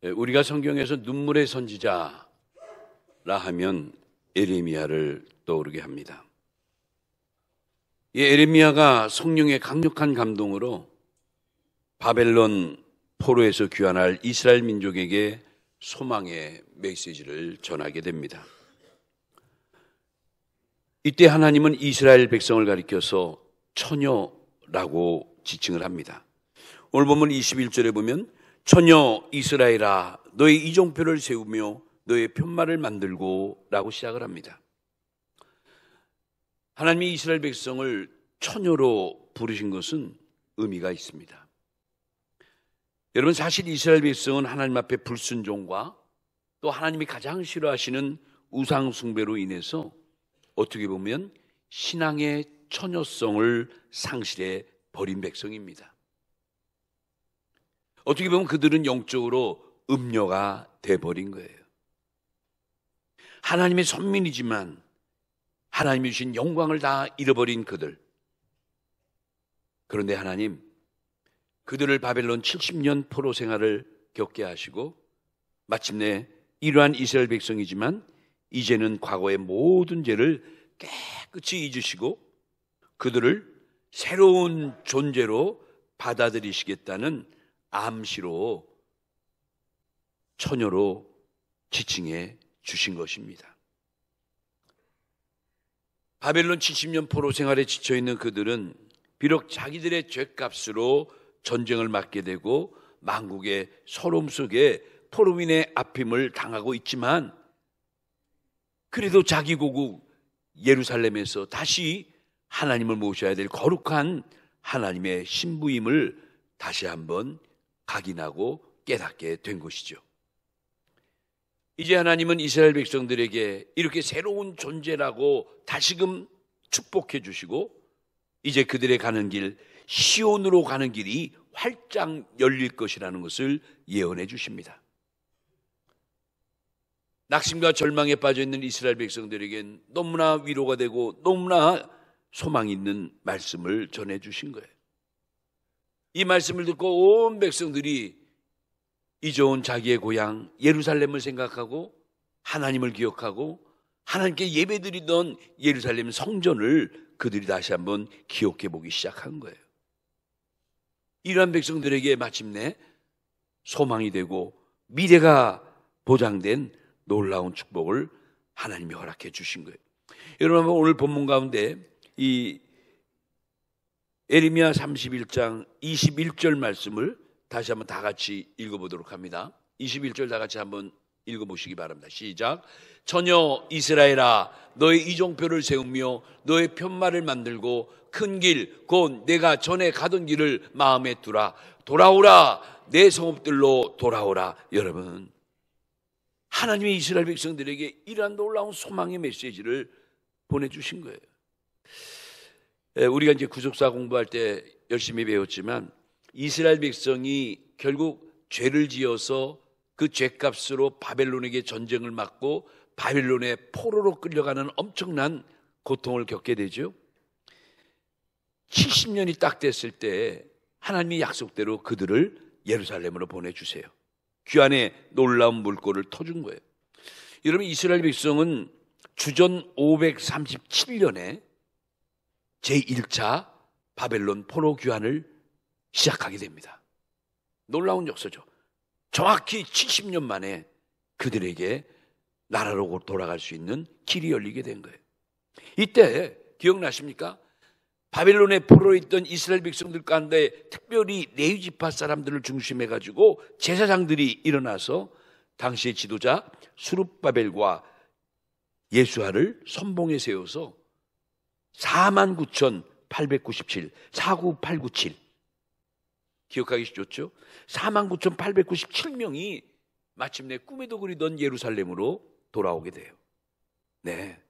우리가 성경에서 눈물의 선지자라 하면 예레미야를 떠오르게 합니다. 이 예레미야가 성령의 강력한 감동으로 바벨론 포로에서 귀환할 이스라엘 민족에게 소망의 메시지를 전하게 됩니다. 이때 하나님은 이스라엘 백성을 가리켜서 처녀라고 지칭을 합니다. 오늘 본문 21절에 보면 처녀 이스라엘아 너의 이종표를 세우며 너의 편말을 만들고 라고 시작을 합니다. 하나님이 이스라엘 백성을 처녀로 부르신 것은 의미가 있습니다. 여러분, 사실 이스라엘 백성은 하나님 앞에 불순종과 또 하나님이 가장 싫어하시는 우상 숭배로 인해서 어떻게 보면 신앙의 처녀성을 상실해 버린 백성입니다. 어떻게 보면 그들은 영적으로 음녀가 돼버린 거예요. 하나님의 선민이지만 하나님이 주신 영광을 다 잃어버린 그들. 그런데 하나님, 그들을 바벨론 70년 포로 생활을 겪게 하시고 마침내 이러한 이스라엘 백성이지만 이제는 과거의 모든 죄를 깨끗이 잊으시고 그들을 새로운 존재로 받아들이시겠다는 암시로 처녀로 지칭해 주신 것입니다. 바벨론 70년 포로 생활에 지쳐있는 그들은 비록 자기들의 죄값으로 전쟁을 맡게 되고 만국의 서러움 속에 포로민의 아픔을 당하고 있지만 그래도 자기 고국 예루살렘에서 다시 하나님을 모셔야 될 거룩한 하나님의 신부임을 다시 한번 각인하고 깨닫게 된 것이죠. 이제 하나님은 이스라엘 백성들에게 이렇게 새로운 존재라고 다시금 축복해 주시고 이제 그들의 가는 길, 시온으로 가는 길이 활짝 열릴 것이라는 것을 예언해 주십니다. 낙심과 절망에 빠져 있는 이스라엘 백성들에겐 너무나 위로가 되고 너무나 소망이 있는 말씀을 전해 주신 거예요. 이 말씀을 듣고 온 백성들이 잊어온 자기의 고향 예루살렘을 생각하고 하나님을 기억하고 하나님께 예배드리던 예루살렘 성전을 그들이 다시 한번 기억해 보기 시작한 거예요. 이러한 백성들에게 마침내 소망이 되고 미래가 보장된 놀라운 축복을 하나님이 허락해 주신 거예요. 여러분, 오늘 본문 가운데 이 예레미야 31장 21절 말씀을 다시 한번 다 같이 읽어보도록 합니다. 21절 다 같이 한번 읽어보시기 바랍니다. 시작. 처녀 이스라엘아 너의 이종표를 세우며 너의 편말을 만들고 큰 길 곧 내가 전에 가던 길을 마음에 두라. 돌아오라 내 성읍들로 돌아오라. 여러분, 하나님이 이스라엘 백성들에게 이러한 놀라운 소망의 메시지를 보내주신 거예요. 우리가 이제 구속사 공부할 때 열심히 배웠지만 이스라엘 백성이 결국 죄를 지어서 그 죄값으로 바벨론에게 전쟁을 맡고 바벨론의 포로로 끌려가는 엄청난 고통을 겪게 되죠. 70년이 딱 됐을 때 하나님이 약속대로 그들을 예루살렘으로 보내주세요. 귀환의 놀라운 물꼬를 터준 거예요. 여러분, 이스라엘 백성은 주전 537년에 제1차 바벨론 포로 귀환을 시작하게 됩니다. 놀라운 역사죠. 정확히 70년 만에 그들에게 나라로 돌아갈 수 있는 길이 열리게 된 거예요. 이때 기억나십니까? 바벨론에 포로 있던 이스라엘 백성들 가운데 특별히 레위 지파 사람들을 중심해 가지고 제사장들이 일어나서 당시의 지도자 수룹바벨과 예수아를 선봉에 세워서 49,897 49897 기억하기 좋죠? 49,897명이 마침내 꿈에도 그리던 예루살렘으로 돌아오게 돼요. 네.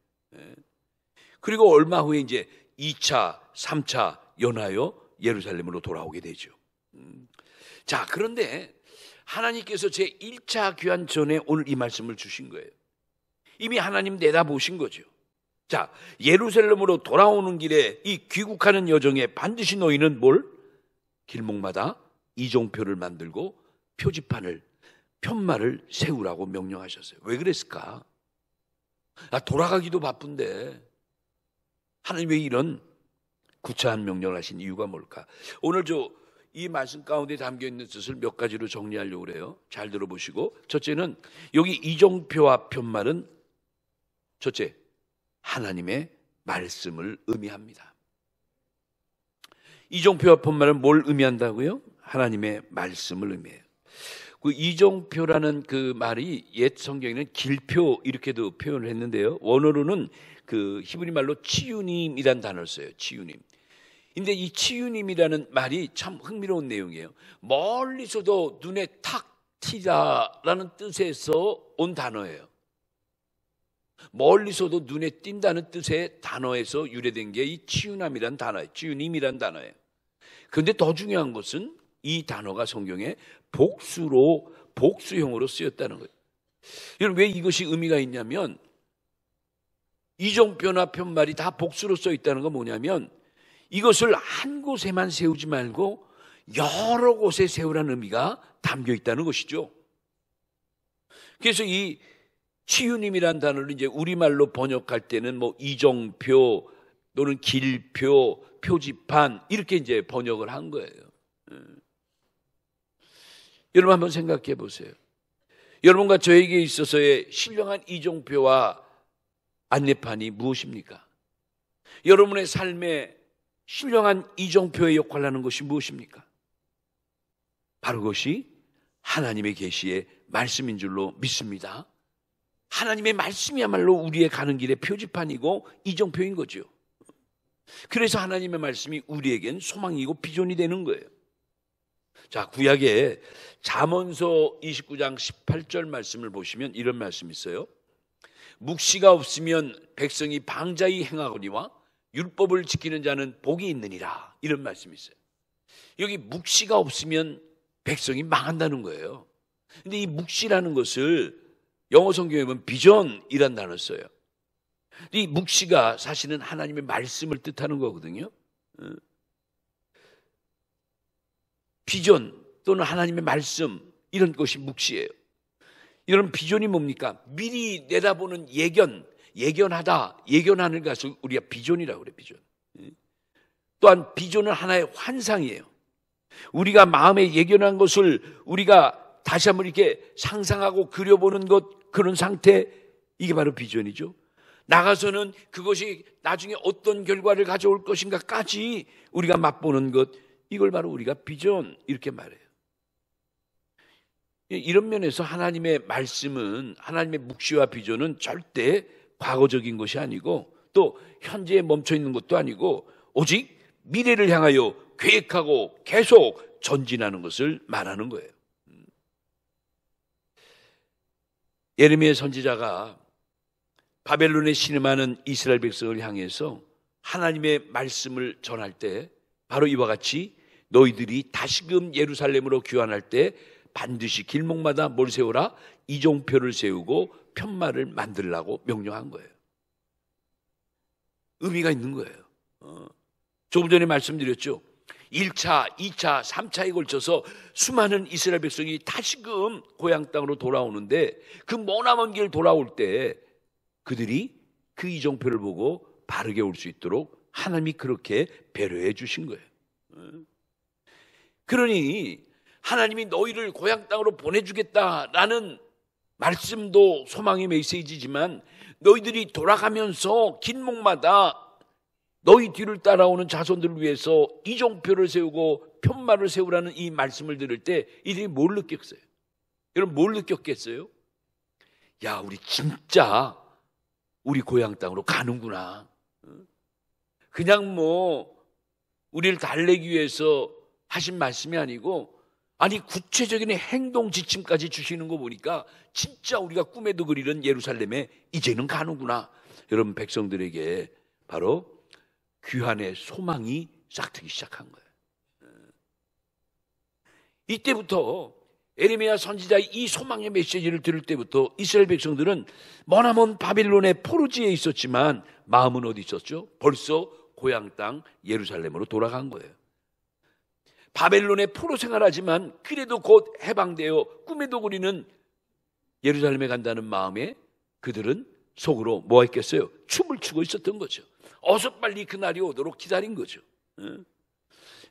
그리고 얼마 후에 이제 2차, 3차 연하여 예루살렘으로 돌아오게 되죠. 자, 그런데 하나님께서 제 1차 귀환 전에 오늘 이 말씀을 주신 거예요. 이미 하나님 내다보신 거죠. 자, 예루살렘으로 돌아오는 길에 이 귀국하는 여정에 반드시 너희는 뭘? 길목마다 이종표를 만들고 편말을 세우라고 명령하셨어요. 왜 그랬을까? 돌아가기도 바쁜데 하나님 왜 이런 구차한 명령을 하신 이유가 뭘까? 오늘 이 말씀 가운데 담겨있는 뜻을 몇 가지로 정리하려고 그래요. 잘 들어보시고, 첫째는 여기 이종표와 편말은 첫째, 하나님의 말씀을 의미합니다. 이종표와 편말은 뭘 의미한다고요? 하나님의 말씀을 의미해요. 그 이종표라는 그 말이 옛 성경에는 길표 이렇게도 표현을 했는데요. 원어로는 그 히브리 말로 치유님이란 단어를 써요. 치유님. 근데 이 치유님이라는 말이 참 흥미로운 내용이에요. 멀리서도 눈에 탁 튀다라는 뜻에서 온 단어예요. 멀리서도 눈에 띈다는 뜻의 단어에서 유래된 게 이 치유남이란 단어예요. 치유님이란 단어예요. 그런데 더 중요한 것은 이 단어가 성경에 복수형으로 쓰였다는 거예요. 여러분, 왜 이것이 의미가 있냐면, 이종표나 편말이 다 복수로 써 있다는 건 뭐냐면, 이것을 한 곳에만 세우지 말고 여러 곳에 세우라는 의미가 담겨 있다는 것이죠. 그래서 이 치유님이란 단어를 이제 우리말로 번역할 때는 뭐 이종표 또는 길표, 표지판 이렇게 이제 번역을 한 거예요. 여러분 한번 생각해 보세요. 여러분과 저에게 있어서의 신령한 이종표와 안내판이 무엇입니까? 여러분의 삶에 신령한 이종표의 역할을 하는 것이 무엇입니까? 바로 그것이 하나님의 계시의 말씀인 줄로 믿습니다. 하나님의 말씀이야말로 우리의 가는 길의 표지판이고 이종표인 거죠. 그래서 하나님의 말씀이 우리에겐 소망이고 비전이 되는 거예요. 자, 구약의 잠언서 29장 18절 말씀을 보시면 이런 말씀이 있어요. 묵시가 없으면 백성이 방자히 행하거니와 율법을 지키는 자는 복이 있느니라. 이런 말씀이 있어요. 여기 묵시가 없으면 백성이 망한다는 거예요. 근데 이 묵시라는 것을 영어 성경에 보면 비전이란 단어를 써요. 이 묵시가 사실은 하나님의 말씀을 뜻하는 거거든요. 비전 또는 하나님의 말씀, 이런 것이 묵시예요. 이런 비전이 뭡니까? 미리 내다보는 예견하다, 예견하는 것을 우리가 비전이라고 그래요. 비전. 또한 비전은 하나의 환상이에요. 우리가 마음에 예견한 것을 우리가 다시 한번 이렇게 상상하고 그려보는 것, 그런 상태, 이게 바로 비전이죠. 나가서는 그것이 나중에 어떤 결과를 가져올 것인가까지 우리가 맛보는 것, 이걸 바로 우리가 비전, 이렇게 말해요. 이런 면에서 하나님의 말씀은, 하나님의 묵시와 비전은 절대 과거적인 것이 아니고 또 현재에 멈춰있는 것도 아니고 오직 미래를 향하여 계획하고 계속 전진하는 것을 말하는 거예요. 예레미야 선지자가 바벨론에 신음하는 이스라엘 백성을 향해서 하나님의 말씀을 전할 때 바로 이와 같이 너희들이 다시금 예루살렘으로 귀환할 때 반드시 길목마다 뭘 세우라? 이종표를 세우고 편말을 만들라고 명령한 거예요. 의미가 있는 거예요. 조금 전에 말씀드렸죠. 1차, 2차, 3차에 걸쳐서 수많은 이스라엘 백성이 다시금 고향 땅으로 돌아오는데 그 머나먼 길 돌아올 때 그들이 그 이종표를 보고 바르게 올 수 있도록 하나님이 그렇게 배려해 주신 거예요. 그러니 하나님이 너희를 고향 땅으로 보내주겠다라는 말씀도 소망의 메시지지만 너희들이 돌아가면서 길목마다 너희 뒤를 따라오는 자손들을 위해서 이종표를 세우고 편말을 세우라는 이 말씀을 들을 때 이들이 뭘 느꼈어요? 여러분 뭘 느꼈겠어요? 야, 우리 진짜 우리 고향 땅으로 가는구나. 그냥 뭐 우리를 달래기 위해서 하신 말씀이 아니고, 아니 구체적인 행동 지침까지 주시는 거 보니까 진짜 우리가 꿈에도 그리는 예루살렘에 이제는 가는구나. 여러분 백성들에게 바로 귀환의 소망이 싹트기 시작한 거예요. 이때부터 예레미야 선지자의 이 소망의 메시지를 들을 때부터 이스라엘 백성들은 머나먼 바빌론의 포로지에 있었지만 마음은 어디 있었죠? 벌써 고향 땅 예루살렘으로 돌아간 거예요. 바벨론의 포로 생활하지만 그래도 곧 해방되어 꿈에도 그리는 예루살렘에 간다는 마음에 그들은 속으로 뭐가 있겠어요? 춤을 추고 있었던 거죠. 어서 빨리 그날이 오도록 기다린 거죠.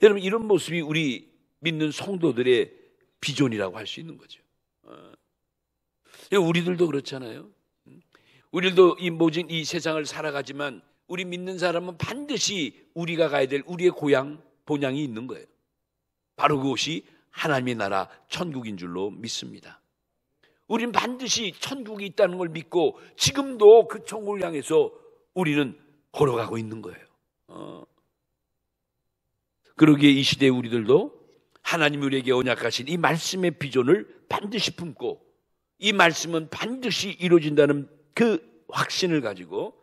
여러분, 이런 모습이 우리 믿는 성도들의 비전이라고 할 수 있는 거죠. 우리들도 그렇잖아요. 우리들도 이 모진 이 세상을 살아가지만 우리 믿는 사람은 반드시 우리가 가야 될 우리의 고향, 본향이 있는 거예요. 바로 그곳이 하나님의 나라 천국인 줄로 믿습니다. 우리는 반드시 천국이 있다는 걸 믿고 지금도 그 천국을 향해서 우리는 걸어가고 있는 거예요. 그러기에 이 시대에 우리들도 하나님이 우리에게 언약하신 이 말씀의 비전을 반드시 품고 이 말씀은 반드시 이루어진다는 그 확신을 가지고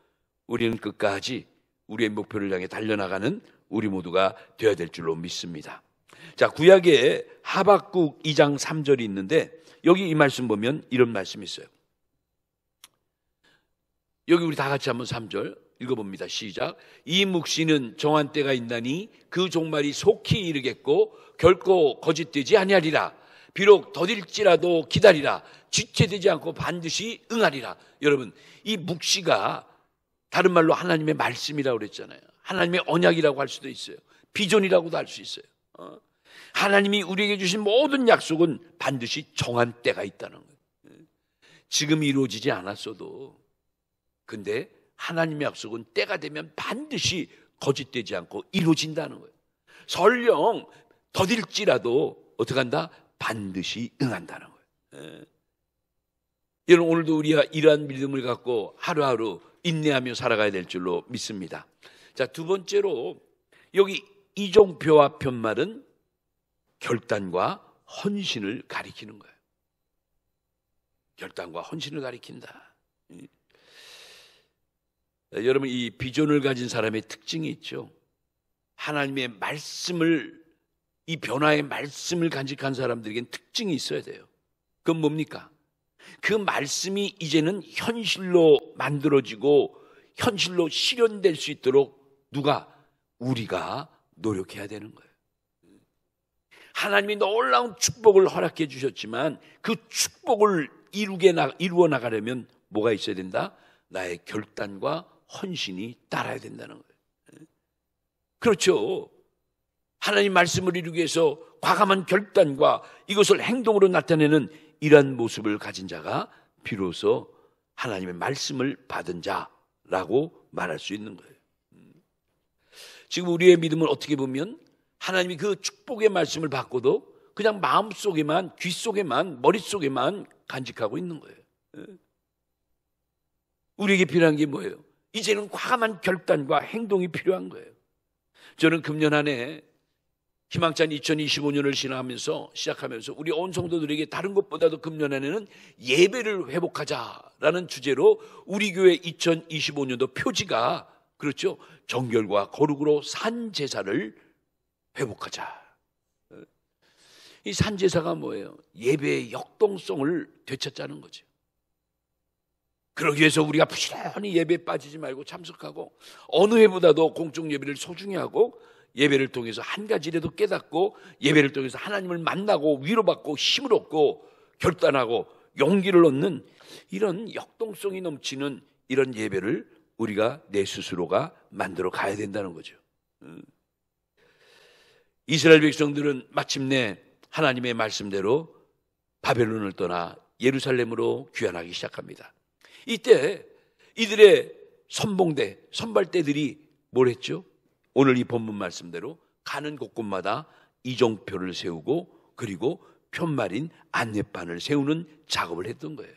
우리는 끝까지 우리의 목표를 향해 달려나가는 우리 모두가 되어야 될 줄로 믿습니다. 자, 구약에 하박국 2장 3절이 있는데 여기 이 말씀 보면 이런 말씀이 있어요. 여기 우리 다 같이 한번 3절 읽어봅니다. 시작. 이 묵시는 정한 때가 있나니 그 종말이 속히 이르겠고 결코 거짓되지 아니하리라. 비록 더딜지라도 기다리라. 지체되지 않고 반드시 응하리라. 여러분, 이 묵시가 다른 말로 하나님의 말씀이라고 그랬잖아요. 하나님의 언약이라고 할 수도 있어요. 비전이라고도 할 수 있어요. 하나님이 우리에게 주신 모든 약속은 반드시 정한 때가 있다는 거예요. 지금 이루어지지 않았어도 근데 하나님의 약속은 때가 되면 반드시 거짓되지 않고 이루어진다는 거예요. 설령 더딜지라도 어떻게 한다? 반드시 응한다는 거예요. 여러분, 오늘도 우리가 이러한 믿음을 갖고 하루하루 인내하며 살아가야 될 줄로 믿습니다. 자, 두 번째로 여기 이종표와 편말은 결단과 헌신을 가리키는 거예요. 결단과 헌신을 가리킨다. 여러분, 이 비전을 가진 사람의 특징이 있죠. 하나님의 말씀을, 이 변화의 말씀을 간직한 사람들에겐 특징이 있어야 돼요. 그건 뭡니까? 그 말씀이 이제는 현실로 만들어지고 현실로 실현될 수 있도록 누가? 우리가 노력해야 되는 거예요. 하나님이 놀라운 축복을 허락해 주셨지만 그 축복을 이루어 나가려면 뭐가 있어야 된다? 나의 결단과 헌신이 따라야 된다는 거예요. 그렇죠. 하나님 말씀을 이루기 위해서 과감한 결단과 이것을 행동으로 나타내는 이러한 모습을 가진 자가 비로소 하나님의 말씀을 받은 자라고 말할 수 있는 거예요. 지금 우리의 믿음은 어떻게 보면 하나님이 그 축복의 말씀을 받고도 그냥 마음속에만, 귓속에만, 머릿속에만 간직하고 있는 거예요. 우리에게 필요한 게 뭐예요? 이제는 과감한 결단과 행동이 필요한 거예요. 저는 금년 한 해 희망찬 2025년을 시작하면서 우리 온 성도들에게 다른 것보다도 금년 한 해는 예배를 회복하자라는 주제로 우리 교회 2025년도 표지가 그렇죠. 정결과 거룩으로 산 제사를 회복하자. 이 산 제사가 뭐예요? 예배의 역동성을 되찾자는 거죠. 그러기 위해서 우리가 부지런히 예배에 빠지지 말고 참석하고 어느 해보다도 공적 예배를 소중히 하고 예배를 통해서 한 가지라도 깨닫고 예배를 통해서 하나님을 만나고 위로받고 힘을 얻고 결단하고 용기를 얻는 이런 역동성이 넘치는 이런 예배를 우리가 내 스스로가 만들어 가야 된다는 거죠. 이스라엘 백성들은 마침내 하나님의 말씀대로 바벨론을 떠나 예루살렘으로 귀환하기 시작합니다. 이때 이들의 선발대들이 뭘 했죠? 오늘 이 본문 말씀대로 가는 곳곳마다 이종표를 세우고 그리고 편말인 안내판을 세우는 작업을 했던 거예요.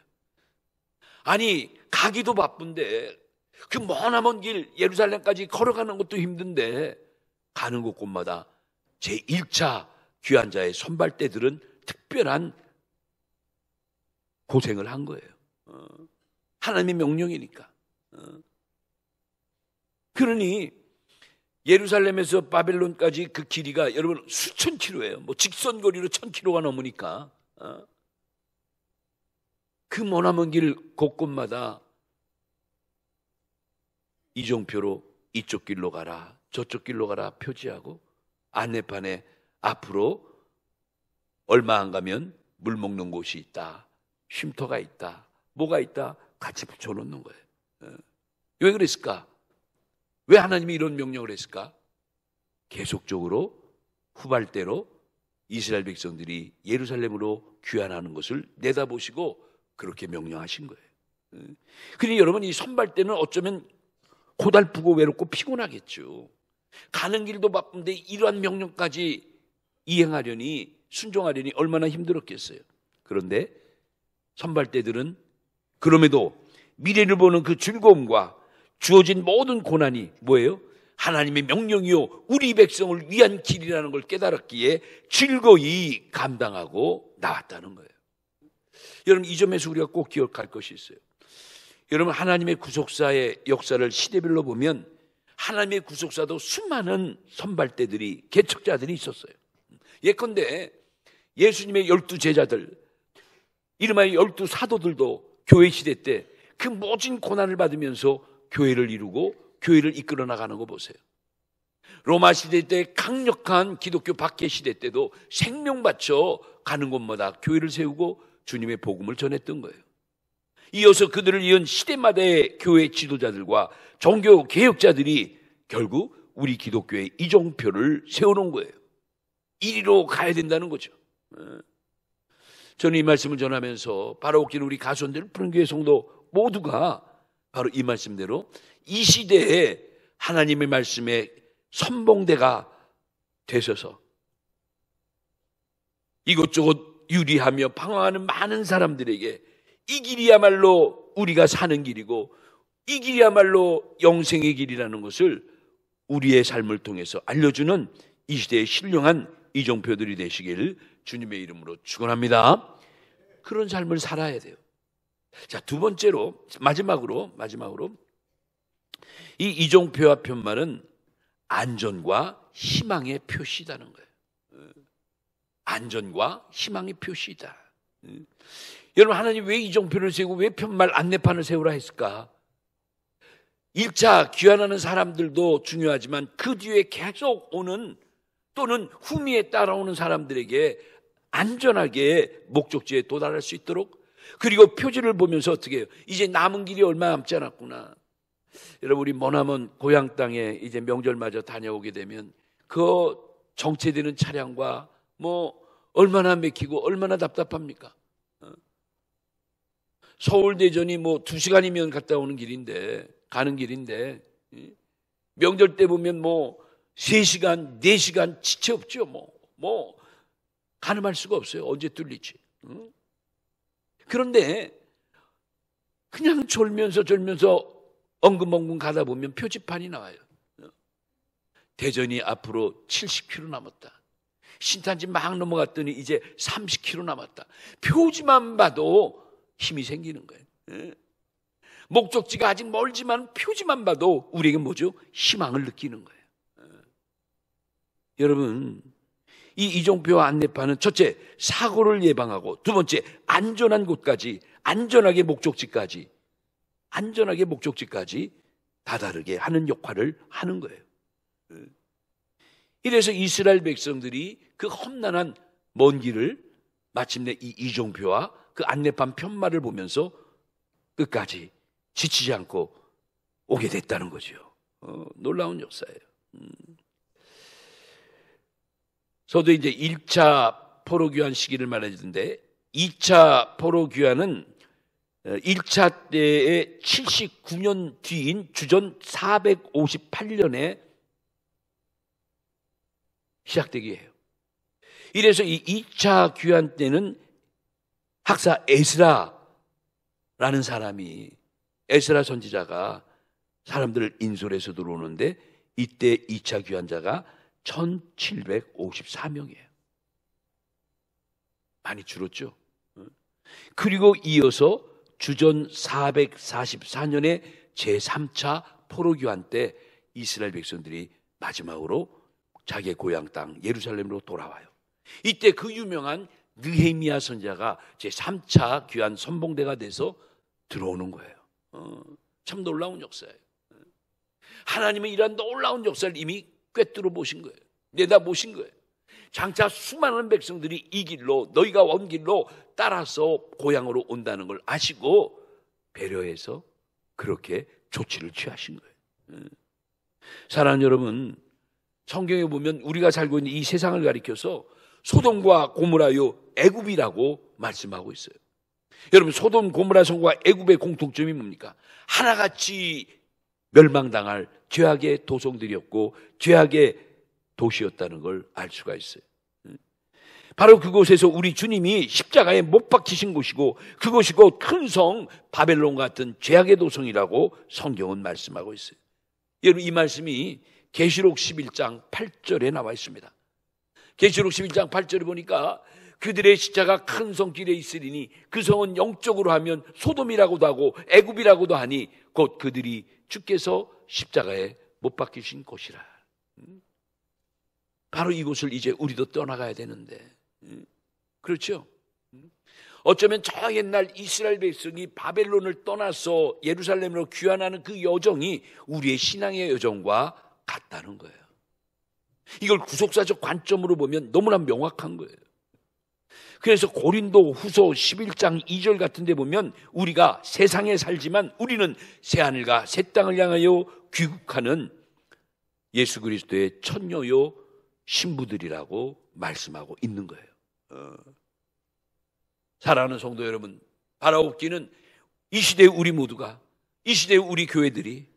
아니, 가기도 바쁜데 그 머나먼 길 예루살렘까지 걸어가는 것도 힘든데 가는 곳곳마다 제1차 귀환자의 선발대들은 특별한 고생을 한 거예요. 하나님의 명령이니까. 그러니 예루살렘에서 바벨론까지 그 길이가 여러분 수천 킬로예요. 뭐 직선거리로 1000킬로가 넘으니까 그 머나먼 길 곳곳마다 이종표로 이쪽 길로 가라 저쪽 길로 가라 표지하고 안내판에 앞으로 얼마 안 가면 물 먹는 곳이 있다, 쉼터가 있다, 뭐가 있다, 같이 붙여놓는 거예요. 왜 그랬을까? 왜 하나님이 이런 명령을 했을까? 계속적으로 후발대로 이스라엘 백성들이 예루살렘으로 귀환하는 것을 내다보시고 그렇게 명령하신 거예요. 그러니 여러분, 이 선발 때는 어쩌면 고달프고 외롭고 피곤하겠죠. 가는 길도 바쁜데 이러한 명령까지 이행하려니, 순종하려니 얼마나 힘들었겠어요. 그런데 선발 때들은 그럼에도 미래를 보는 그 즐거움과 주어진 모든 고난이 뭐예요? 하나님의 명령이요 우리 백성을 위한 길이라는 걸 깨달았기에 즐거이 감당하고 나왔다는 거예요. 여러분, 이 점에서 우리가 꼭 기억할 것이 있어요. 여러분, 하나님의 구속사의 역사를 시대별로 보면 하나님의 구속사도 수많은 선발대들이, 개척자들이 있었어요. 예컨대 예수님의 12제자들, 이름하여 12사도들도 교회 시대 때 그 모진 고난을 받으면서 교회를 이루고 교회를 이끌어 나가는 거 보세요. 로마 시대 때 강력한 기독교 박해 시대 때도 생명 바쳐 가는 곳마다 교회를 세우고 주님의 복음을 전했던 거예요. 이어서 그들을 이은 시대마다의 교회 지도자들과 종교 개혁자들이 결국 우리 기독교의 이종표를 세워놓은 거예요. 이리로 가야 된다는 거죠. 저는 이 말씀을 전하면서 바라옵기는 우리 가수원들 푸른교회 성도 모두가 바로 이 말씀대로 이 시대에 하나님의 말씀에 선봉대가 되셔서 이것저것 유리하며 방황하는 많은 사람들에게 이 길이야말로 우리가 사는 길이고 이 길이야말로 영생의 길이라는 것을 우리의 삶을 통해서 알려주는 이 시대의 신령한 이종표들이 되시길 주님의 이름으로 축원합니다. 그런 삶을 살아야 돼요. 자, 두 번째로 마지막으로 이 이종표와 편말은 안전과 희망의 표시다는 거예요. 안전과 희망의 표시다. 여러분, 하나님 왜 이종표를 세우고 왜 편말 안내판을 세우라 했을까? 1차 귀환하는 사람들도 중요하지만 그 뒤에 계속 오는 또는 후미에 따라오는 사람들에게 안전하게 목적지에 도달할 수 있도록, 그리고 표지를 보면서 어떻게 해요? 이제 남은 길이 얼마 남지 않았구나. 여러분, 우리 머나먼 고향 땅에 이제 명절마저 다녀오게 되면 그 정체되는 차량과 뭐 얼마나 맥히고 얼마나 답답합니까? 서울 대전이 뭐 2시간이면 갔다 오는 길인데, 가는 길인데, 명절 때 보면 뭐 3시간, 4시간 지체 없죠. 뭐 가늠할 수가 없어요. 언제 뚫릴지. 그런데 그냥 졸면서 엉금엉금 가다 보면 표지판이 나와요. 대전이 앞으로 70km 남았다. 신탄지 막 넘어갔더니 이제 30km 남았다. 표지만 봐도 힘이 생기는 거예요. 목적지가 아직 멀지만 표지만 봐도 우리에게 뭐죠? 희망을 느끼는 거예요. 여러분, 이 이종표 안내판은 첫째, 사고를 예방하고, 두 번째, 안전한 곳까지, 안전하게 목적지까지 다다르게 하는 역할을 하는 거예요. 이래서 이스라엘 백성들이 그 험난한 먼 길을 마침내 이 이종표와 그 안내판 편말을 보면서 끝까지 지치지 않고 오게 됐다는 거죠. 놀라운 역사예요. 저도 이제 1차 포로 귀환 시기를 말해주는데 2차 포로 귀환은 1차 때의 79년 뒤인 주전 458년에 시작되게 해요. 이래서 이 2차 귀환 때는 학사 에스라라는 사람이, 에스라 선지자가 사람들을 인솔해서 들어오는데 이때 2차 귀환자가 1754명이에요. 많이 줄었죠. 그리고 이어서 주전 444년에 제3차 포로귀환 때 이스라엘 백성들이 마지막으로 자기의 고향 땅 예루살렘으로 돌아와요. 이때 그 유명한 느헤미야 선지자가 제3차 귀환 선봉대가 돼서 들어오는 거예요. 참 놀라운 역사예요. 하나님은 이러한 놀라운 역사를 이미 꿰뚫어 보신 거예요. 내다보신 거예요. 장차 수많은 백성들이 이 길로, 너희가 온 길로 따라서 고향으로 온다는 걸 아시고 배려해서 그렇게 조치를 취하신 거예요. 사랑하는 여러분, 성경에 보면 우리가 살고 있는 이 세상을 가리켜서 소돔과 고모라요 애굽이라고 말씀하고 있어요. 여러분, 소돔 고모라 성과 애굽의 공통점이 뭡니까? 하나같이 멸망당할 죄악의 도성들이었고 죄악의 도시였다는 걸 알 수가 있어요. 바로 그곳에서 우리 주님이 십자가에 못 박히신 곳이고 그것이 곧 큰 성 바벨론 같은 죄악의 도성이라고 성경은 말씀하고 있어요. 여러분, 이 말씀이 계시록 11장 8절에 나와 있습니다. 계시록 11장 8절에 보니까 그들의 십자가 큰 성길에 있으리니 그 성은 영적으로 하면 소돔이라고도 하고 애굽이라고도 하니 곧 그들이 주께서 십자가에 못 박히신 곳이라. 바로 이곳을 이제 우리도 떠나가야 되는데, 그렇죠? 어쩌면 저 옛날 이스라엘 백성이 바벨론을 떠나서 예루살렘으로 귀환하는 그 여정이 우리의 신앙의 여정과 같다는 거예요. 이걸 구속사적 관점으로 보면 너무나 명확한 거예요. 그래서 고린도 후서 11장 2절 같은 데 보면 우리가 세상에 살지만 우리는 새하늘과 새 땅을 향하여 귀국하는 예수 그리스도의 천녀요 신부들이라고 말씀하고 있는 거예요. 사랑하는 성도 여러분, 바라옵기는 이 시대의 우리 모두가, 이 시대의 우리 교회들이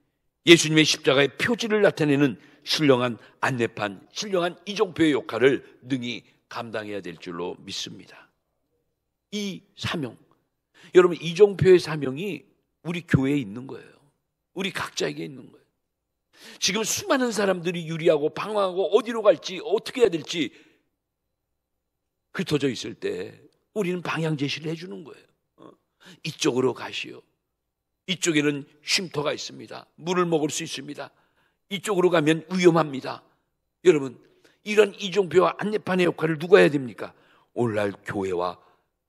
예수님의 십자가의 표지를 나타내는 신령한 안내판, 신령한 이종표의 역할을 능히 감당해야 될 줄로 믿습니다. 이 사명, 여러분, 이종표의 사명이 우리 교회에 있는 거예요. 우리 각자에게 있는 거예요. 지금 수많은 사람들이 유리하고 방황하고 어디로 갈지 어떻게 해야 될지 흩어져 있을 때 우리는 방향 제시를 해주는 거예요. 이쪽으로 가시오. 이쪽에는 쉼터가 있습니다. 물을 먹을 수 있습니다. 이쪽으로 가면 위험합니다. 여러분, 이런 이종표와 안내판의 역할을 누가 해야 됩니까? 오늘날 교회와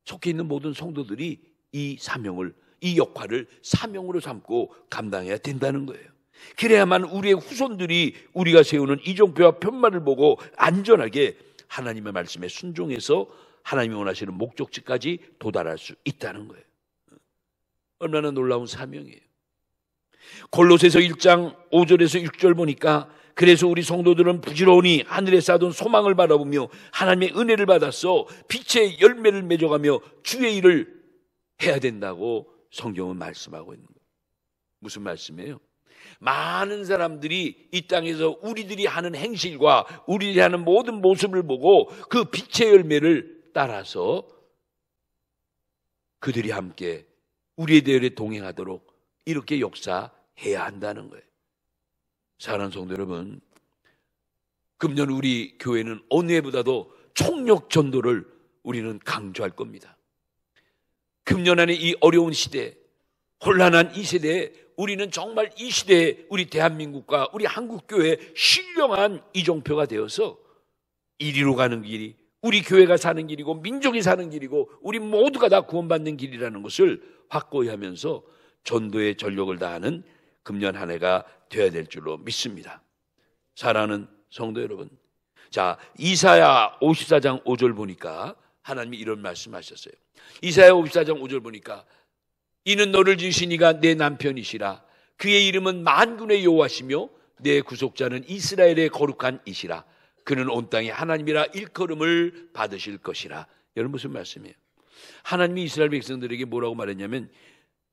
속해 있는 모든 성도들이 이 사명을, 이 역할을 사명으로 삼고 감당해야 된다는 거예요. 그래야만 우리의 후손들이 우리가 세우는 이종표와 편말을 보고 안전하게 하나님의 말씀에 순종해서 하나님이 원하시는 목적지까지 도달할 수 있다는 거예요. 얼마나 놀라운 사명이에요. 골로새서 1장 5절에서 6절 보니까 그래서 우리 성도들은 부지런히 하늘에 쌓아둔 소망을 바라보며 하나님의 은혜를 받아서 빛의 열매를 맺어가며 주의 일을 해야 된다고 성경은 말씀하고 있는 거예요. 무슨 말씀이에요? 많은 사람들이 이 땅에서 우리들이 하는 행실과 우리들이 하는 모든 모습을 보고 그 빛의 열매를 따라서 그들이 함께 우리의 대열에 동행하도록 이렇게 역사해야 한다는 거예요. 사랑하는 성도 여러분, 금년 우리 교회는 어느 해보다도 총력 전도를 우리는 강조할 겁니다. 금년 안에 이 어려운 시대, 혼란한 이 세대에 우리는 정말 이 시대에 우리 대한민국과 우리 한국교회의 신령한 이종표가 되어서 이리로 가는 길이 우리 교회가 사는 길이고 민족이 사는 길이고 우리 모두가 다 구원받는 길이라는 것을 확고히 하면서 전도의 전력을 다하는 금년 한 해가 되어야 될 줄로 믿습니다. 사랑하는 성도 여러분, 자, 이사야 54장 5절 보니까 하나님이 이런 말씀하셨어요. 이사야 54장 5절 보니까 이는 너를 지으신 이가 내 남편이시라. 그의 이름은 만군의 여호와시며 내 구속자는 이스라엘의 거룩한 이시라. 그는 온 땅에 하나님이라 일컬음을 받으실 것이라. 여러분, 무슨 말씀이에요? 하나님이 이스라엘 백성들에게 뭐라고 말했냐면,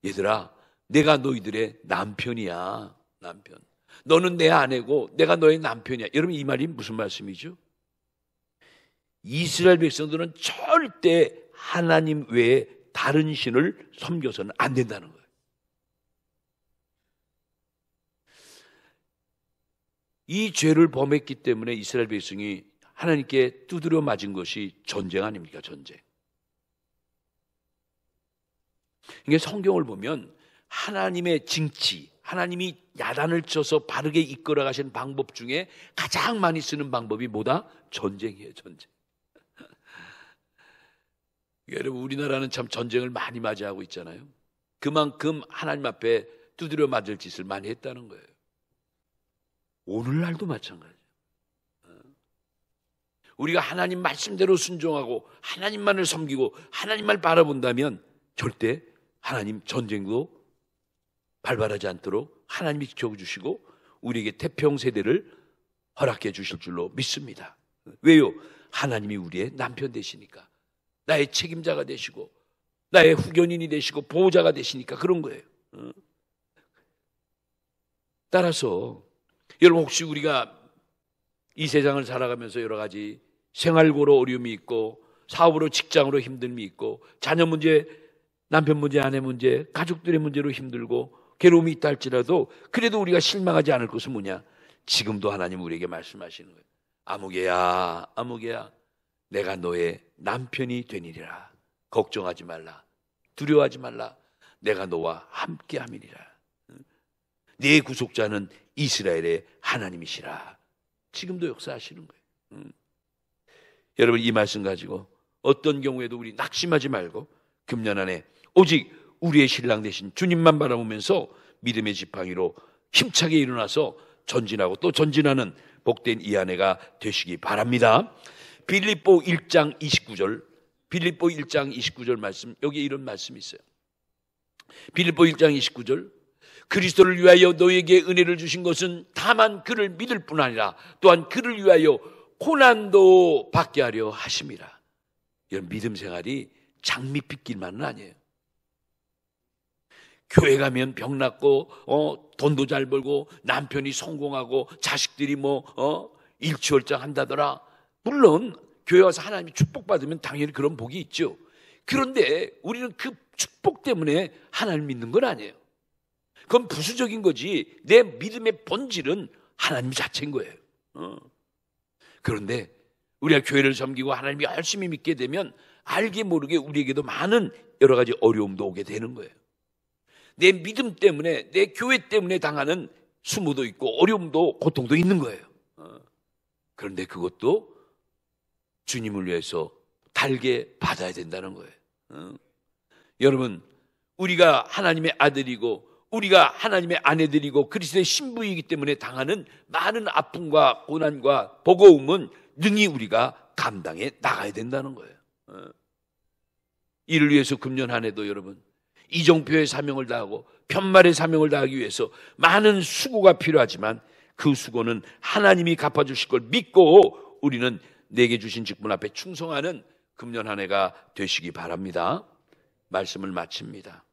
얘들아, 내가 너희들의 남편이야. 남편. 너는 내 아내고 내가 너의 남편이야. 여러분, 이 말이 무슨 말씀이죠? 이스라엘 백성들은 절대 하나님 외에 다른 신을 섬겨서는 안 된다는 거예요. 이 죄를 범했기 때문에 이스라엘 백성이 하나님께 두드려 맞은 것이 전쟁 아닙니까? 전쟁. 이게 성경을 보면 하나님의 징치, 하나님이 야단을 쳐서 바르게 이끌어 가시는 방법 중에 가장 많이 쓰는 방법이 뭐다? 전쟁이에요, 전쟁. 여러분, 우리나라는 참 전쟁을 많이 맞이하고 있잖아요. 그만큼 하나님 앞에 두드려 맞을 짓을 많이 했다는 거예요. 오늘날도 마찬가지예요. 우리가 하나님 말씀대로 순종하고 하나님만을 섬기고 하나님만 바라본다면 절대 하나님 전쟁도 발발하지 않도록 하나님이 지켜주시고 우리에게 태평세대를 허락해 주실 줄로 믿습니다. 왜요? 하나님이 우리의 남편 되시니까, 나의 책임자가 되시고 나의 후견인이 되시고 보호자가 되시니까 그런 거예요. 따라서 여러분, 혹시 우리가 이 세상을 살아가면서 여러 가지 생활고로 어려움이 있고 사업으로 직장으로 힘듦이 있고 자녀 문제, 남편 문제, 아내 문제, 가족들의 문제로 힘들고 괴로움이 있다 할지라도 그래도 우리가 실망하지 않을 것은 뭐냐? 지금도 하나님 우리에게 말씀하시는 거예요. 아무개야, 아무개야, 내가 너의 남편이 되니라. 걱정하지 말라, 두려워하지 말라, 내가 너와 함께함이니라. 네 구속자는 이스라엘의 하나님이시라. 지금도 역사하시는 거예요. 여러분, 이 말씀 가지고 어떤 경우에도 우리 낙심하지 말고 금년 안에 오직 우리의 신랑 되신 주님만 바라보면서 믿음의 지팡이로 힘차게 일어나서 전진하고 또 전진하는 복된 이 아내가 되시기 바랍니다. 빌립보 1장 29절, 빌립보 1장 29절 말씀, 여기 이런 말씀이 있어요. 빌립보 1장 29절, 그리스도를 위하여 너에게 은혜를 주신 것은 다만 그를 믿을 뿐 아니라 또한 그를 위하여 고난도 받게 하려 하심이라. 이런 믿음 생활이 장밋빛길만은 아니에요. 교회 가면 병 낫고 돈도 잘 벌고 남편이 성공하고 자식들이 일취월장 한다더라. 물론 교회 와서 하나님이 축복받으면 당연히 그런 복이 있죠. 그런데 우리는 그 축복 때문에 하나님 믿는 건 아니에요. 그건 부수적인 거지. 내 믿음의 본질은 하나님 자체인 거예요. 그런데 우리가 교회를 섬기고 하나님이 열심히 믿게 되면 알게 모르게 우리에게도 많은 여러 가지 어려움도 오게 되는 거예요. 내 믿음 때문에, 내 교회 때문에 당하는 수모도 있고 어려움도 고통도 있는 거예요. 그런데 그것도 주님을 위해서 달게 받아야 된다는 거예요. 여러분, 우리가 하나님의 아들이고 우리가 하나님의 아내들이고 그리스도의 신부이기 때문에 당하는 많은 아픔과 고난과 버거움은 능히 우리가 감당해 나가야 된다는 거예요. 이를 위해서 금년 한 해도 여러분, 이정표의 사명을 다하고 편말의 사명을 다하기 위해서 많은 수고가 필요하지만 그 수고는 하나님이 갚아주실 걸 믿고 우리는 내게 주신 직분 앞에 충성하는 금년 한 해가 되시기 바랍니다. 말씀을 마칩니다.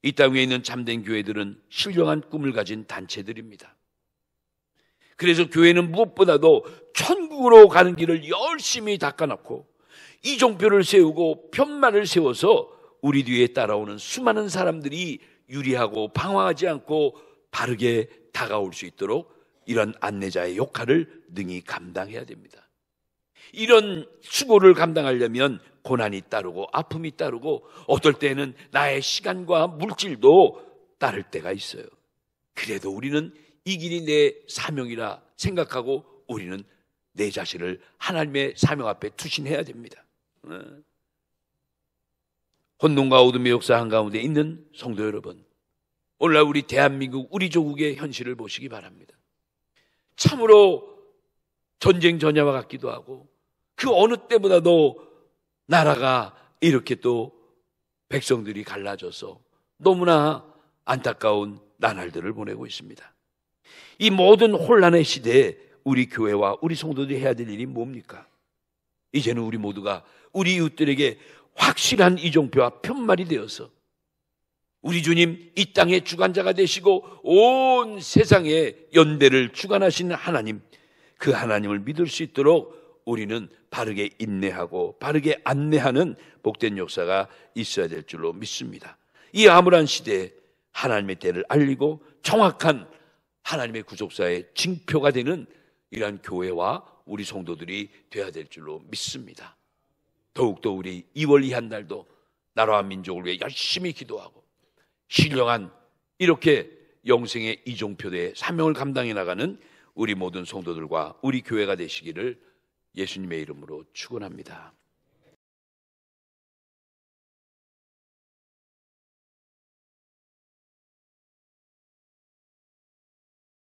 이 땅 위에 있는 참된 교회들은 신령한 꿈을 가진 단체들입니다. 그래서 교회는 무엇보다도 천국으로 가는 길을 열심히 닦아놓고 이정표를 세우고 편말을 세워서 우리 뒤에 따라오는 수많은 사람들이 유리하고 방황하지 않고 바르게 다가올 수 있도록 이런 안내자의 역할을 능히 감당해야 됩니다. 이런 수고를 감당하려면 고난이 따르고 아픔이 따르고 어떨 때는 나의 시간과 물질도 따를 때가 있어요. 그래도 우리는 이 길이 내 사명이라 생각하고 우리는 내 자신을 하나님의 사명 앞에 투신해야 됩니다. 혼돈과 어둠의 역사 한가운데 있는 성도 여러분, 오늘날 우리 대한민국, 우리 조국의 현실을 보시기 바랍니다. 참으로 전쟁 전야와 같기도 하고 그 어느 때보다도 나라가 이렇게 또 백성들이 갈라져서 너무나 안타까운 나날들을 보내고 있습니다. 이 모든 혼란의 시대에 우리 교회와 우리 성도들이 해야 될 일이 뭡니까? 이제는 우리 모두가 우리 이웃들에게 확실한 이정표와 편말이 되어서 우리 주님, 이 땅의 주관자가 되시고 온 세상의 연대를 주관하시는 하나님, 그 하나님을 믿을 수 있도록 우리는 바르게 인내하고 바르게 안내하는 복된 역사가 있어야 될 줄로 믿습니다. 이 암울한 시대에 하나님의 때를 알리고 정확한 하나님의 구속사의 징표가 되는 이러한 교회와 우리 성도들이 되어야 될 줄로 믿습니다. 더욱더 우리 2월 이 한 달도 나라와 민족을 위해 열심히 기도하고 신령한 이렇게 영생의 이종표대의 사명을 감당해 나가는 우리 모든 성도들과 우리 교회가 되시기를 예수님의 이름으로 축원합니다.